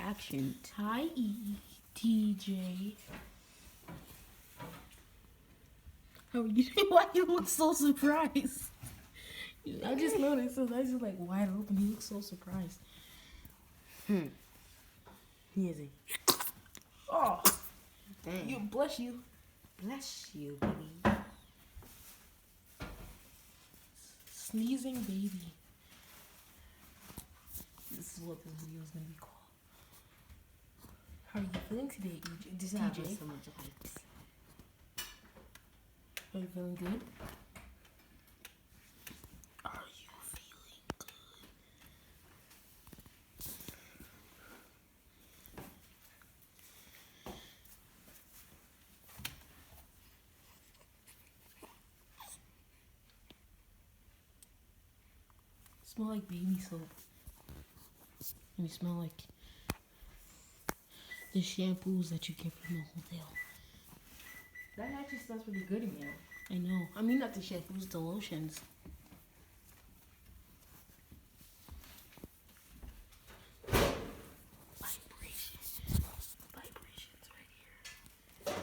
reaction. Hi, TJ. How are you? Why you look so surprised? I just noticed. So I was just like wide open. He looks so surprised. He is a Oh, dang. you bless you. Bless you, baby. Sneezing baby. This is what this video is gonna be called. How are you feeling today, Just have TJ? so much likes. Are you feeling good? Are you feeling good? Smell like baby soap. And you smell like the shampoos that you get from the hotel. That actually smells pretty good in here. I know. I mean, not the shampoos, the lotions. Vibrations right here.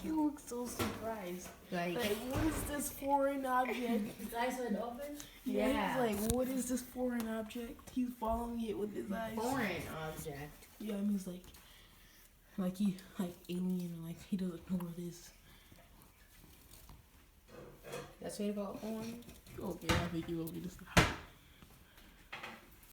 You look so surprised. Like what is this foreign object? his eyes went open? Yeah. He's like, what is this foreign object? He's following it with his eyes. Foreign object. Yeah, I mean, he's like alien, or like he doesn't know what it is. That's what you call foreign? Okay, I think you want me to stop.